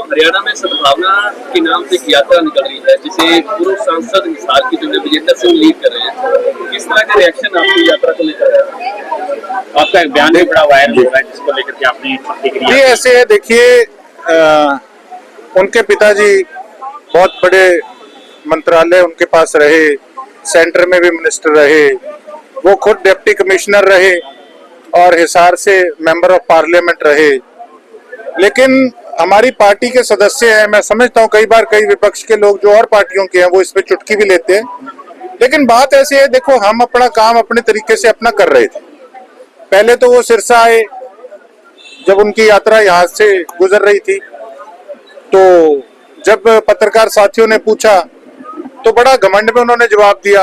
हरियाणा में सद्भावना के नाम से एक यात्रा निकल रही है जिसे पूर्व सांसद हिसार की जो विजेंद्र सिंह लीड कर रहे हैं, किस तरह का रिएक्शन आपकी यात्रा को लेकर है? आपका एक बयान भी बड़ा वायरल हो रहा है जिसको लेकर के आपने प्रतिक्रिया जी ऐसे है। देखिए उनके पिताजी बहुत बड़े मंत्रालय उनके पास रहे, सेंटर में भी मिनिस्टर रहे, वो खुद डिप्टी कमिश्नर रहे और हिसार से मेंबर ऑफ पार्लियामेंट रहे। लेकिन हमारी पार्टी के सदस्य हैं, मैं समझता हूँ कई बार कई विपक्ष के लोग जो और पार्टियों के हैं वो इस पे चुटकी भी लेते हैं, लेकिन बात ऐसी है, देखो हम अपना काम अपने तरीके से अपना कर रहे थे। पहले तो वो सिरसा आए, जब उनकी यात्रा यहाँ से गुजर रही थी तो जब पत्रकार साथियों ने पूछा तो बड़ा घमंड में उन्होंने जवाब दिया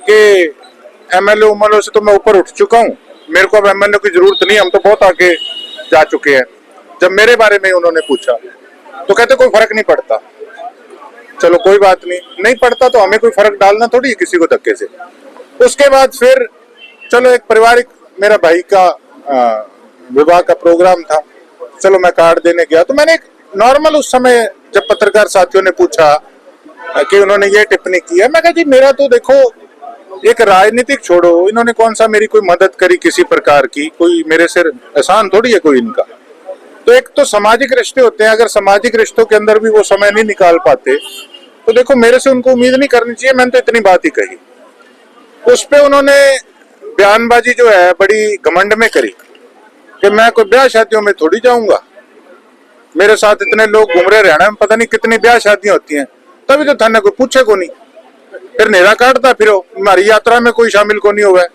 कि एमएलए उमएलए से तो मैं ऊपर उठ चुका हूँ, मेरे को अब एमएलए की जरूरत नहीं, हम तो बहुत आगे जा चुके हैं। जब मेरे बारे में उन्होंने पूछा तो कहते कोई फर्क नहीं पड़ता। चलो कोई बात नहीं पड़ता तो हमें कोई फर्क डालना थोड़ी है किसी को धक्के से। उसके बाद फिर चलो एक पारिवारिक मेरा भाई का विवाह का प्रोग्राम था, चलो मैं कार्ड देने गया तो मैंने एक नॉर्मल उस समय जब पत्रकार साथियों ने पूछा कि उन्होंने ये टिप्पणी की है, मैं कहा जी मेरा तो देखो एक राजनीतिक छोड़ो, इन्होंने कौन सा मेरी कोई मदद करी किसी प्रकार की, कोई मेरे सिर एहसान थोड़ी है कोई इनका। तो एक तो सामाजिक रिश्ते होते हैं, अगर सामाजिक रिश्तों के अंदर भी वो समय नहीं निकाल पाते तो देखो मेरे से उनको उम्मीद नहीं करनी चाहिए। मैंने तो इतनी बात ही कही। उस पे उन्होंने बयानबाजी जो है बड़ी घमंड में करी कि मैं कोई ब्याह शादियों में थोड़ी जाऊंगा, मेरे साथ इतने लोग घूम रहे, हरियाणा में पता नहीं कितनी ब्याह शादियां होती हैं, तभी तो थाने कोई पूछे को नहीं, फिर नेरा काटता फिर हमारी यात्रा में कोई शामिल को नहीं हुआ है।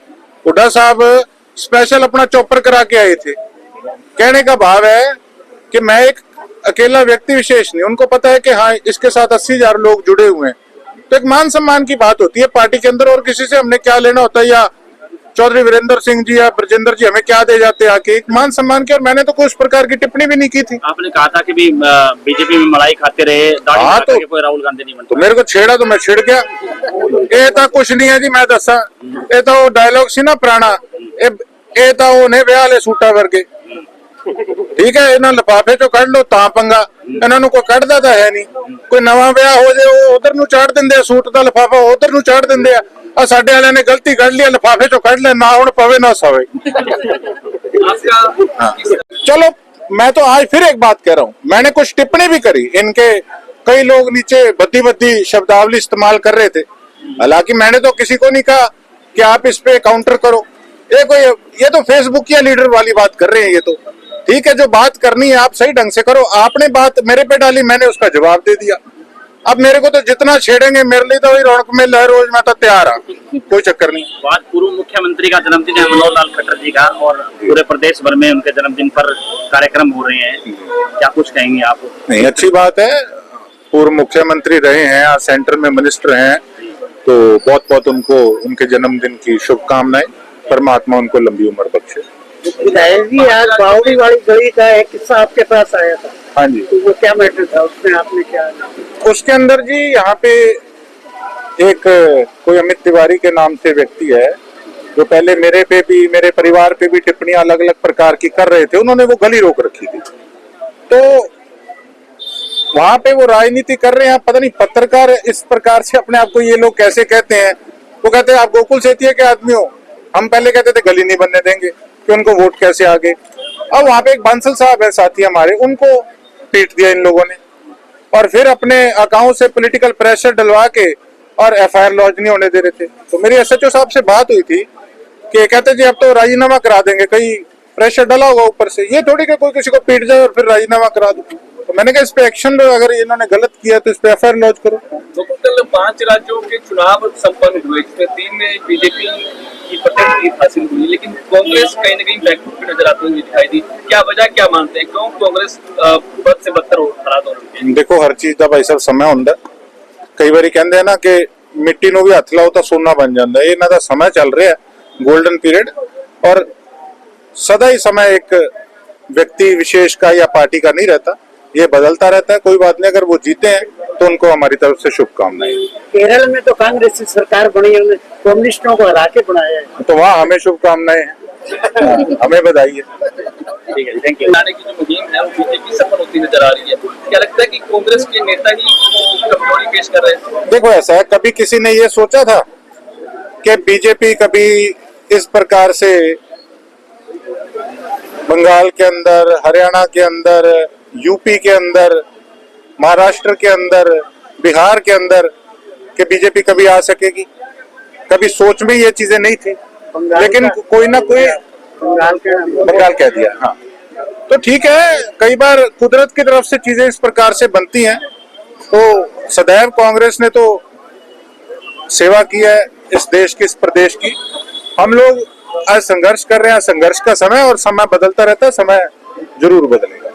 हुड्डा साहब स्पेशल अपना चॉपर करा के आए थे। कहने का भाव है कि मैं एक अकेला व्यक्ति विशेष नहीं, उनको पता है कि हाँ इसके साथ 80,000 लोग जुड़े हुए हैं, तो एक मान सम्मान की बात होती है पार्टी के अंदर, और किसी से हमने क्या लेना होता है, या चौधरी वीरेंद्र सिंह जी या ब्रजेंद्र जी हमें क्या दे जाते आके, एक मान सम्मान की। और मैंने तो कोई उस प्रकार की टिप्पणी भी नहीं की थी। आपने कहा था कि भी बीजेपी में मलाई खाते रहे, हाँ तो कोई राहुल गांधी नहीं बनता, तो मेरे को छेड़ा तो मैं छिड़ गया। ये तो कुछ नहीं है जी, मैं दसा ये तो वो डायलॉग सी ना पुराना, ये तो उन्हें ब्याह ले सूटा वर्गे, ठीक है इन्होंने लिफाफे चो कढ़ लो ता पंगा, इन्होंने कोई कढ़दा तो है नहीं, कोई नवा ब्याह हो जाए वो उधर नु चाड़ देंगे, सूट का लिफाफा उधर नु चाड़ देंगे, और साडे वाले ने गलती कर लिया लिफाफे चो कढ़ ले, ना हुण पवे ना सवे। चलो मैं तो आज फिर एक बात कह रहा हूँ, मैंने कुछ टिप्पणी भी करी, इनके कई लोग नीचे बद्दी बद्दी शब्दावली इस्तेमाल कर रहे थे, हालांकि मैंने तो किसी को नहीं कहा कि आप इस पे काउंटर करो। ये तो फेसबुक या लीडर वाली बात कर रहे हैं। ये तो ठीक है, जो बात करनी है आप सही ढंग से करो। आपने बात मेरे पे डाली, मैंने उसका जवाब दे दिया। अब मेरे को तो जितना छेड़ेंगे मेरे लिए तो वही रौनक में लहर, रोज मैं तो तैयार हूँ, कोई चक्कर नहीं। बात पूर्व मुख्यमंत्री का जन्मदिन है मनोहर लाल खट्टर जी का, और पूरे प्रदेश भर में उनके जन्मदिन पर कार्यक्रम हो रहे हैं, क्या कुछ कहेंगे आप? नहीं अच्छी बात है, पूर्व मुख्यमंत्री रहे हैं, आज सेंटर में मिनिस्टर हैं, तो बहुत बहुत उनको उनके जन्मदिन की शुभकामनाएं, परमात्मा उनको लंबी उम्र बख्शे। विधायक जी आज बावड़ी वाली गली का एक किस्सा आपके पास आया था, हाँ जी, तो वो क्या मैटर था, उसमें आपने क्या? उसके अंदर जी यहाँ पे एक कोई अमित तिवारी के नाम से व्यक्ति है जो पहले मेरे पे भी मेरे परिवार पे भी टिप्पणियां अलग अलग प्रकार की कर रहे थे, उन्होंने वो गली रोक रखी थी, तो वहां पे वो राजनीति कर रहे हैं। पता नहीं पत्रकार इस प्रकार से अपने आप को ये लोग कैसे कहते हैं, वो कहते हैं आप गोकुल सेतिया के आदमी हो, हम पहले कहते थे गली नहीं बनने देंगे कि उनको वोट कैसे आ गए। अब वहां पे एक बांसल साहब है साथी हमारे, उनको पीट दिया इन लोगों ने, और फिर अपने अकाउंट से पॉलिटिकल प्रेशर डलवा के और एफआईआर लॉन्च नहीं होने दे रहे थे। तो मेरी एसएचओ साहब से बात हुई थी कि कहते जी अब तो राजीनामा करा देंगे, कहीं प्रेशर डला होगा ऊपर से, ये थोड़ी कि कोई किसी को पीट जाए और फिर राजीनामा करा दो। तो मैंने कहा इस पे एक्शन लो, अगर इन्होंने गलत किया तो इस पे एफआईआर लॉन्च करो। तो कल 5 राज्यों के चुनाव संपन्न हुए, इसमें 3 में बीजेपी की प्रचंड जीत हासिल हुई, लेकिन कांग्रेस कहीं न कहीं बैकफुट पे नजर आती हुई दिखाई दी। क्या वजह क्या मानते हैं, क्यों कांग्रेस बद से बदतर हालात हो रही है? देखो हर चीज का भाई साहब समय होंगे, कई बार कहते हैं ना कि मिट्टी नो भी हथ लाओ तो सोना बन जाता है, इन्हों का समय चल रहा है गोल्डन पीरियड, और सदा ही समय एक व्यक्ति विशेष का या पार्टी का नहीं रहता, ये बदलता रहता है। कोई बात नहीं, अगर वो जीते हैं तो उनको हमारी तरफ से शुभकामनाएं। केरल में तो कांग्रेस की सरकार बनी है, कम्युनिस्टों को हरा के बनाया है, तो वहाँ हमें शुभकामनाएं हैं, हमें बधाई है। ठीक है, थैंक यू। लाने की जो मुहिम है वो बीजेपी सफल होती नजर आ रही है। क्या लगता है कि कांग्रेस के नेता ही कमजोरी पेश कर रहे हैं? देखो, ऐसा है, कभी किसी ने ये सोचा था कि बीजेपी कभी इस प्रकार से बंगाल के अंदर, हरियाणा के अंदर, यूपी के अंदर, महाराष्ट्र के अंदर, बिहार के अंदर कि बीजेपी कभी आ सकेगी? कभी सोच में ये चीजें नहीं थी, लेकिन कोई ना कोई बंगाल कह दिया। हाँ, तो ठीक है, कई बार कुदरत की तरफ से चीजें इस प्रकार से बनती हैं। तो सदैव कांग्रेस ने तो सेवा की है इस देश की, इस प्रदेश की। हम लोग आज संघर्ष कर रहे हैं, संघर्ष का समय, और समय बदलता रहता है, समय जरूर बदलेगा।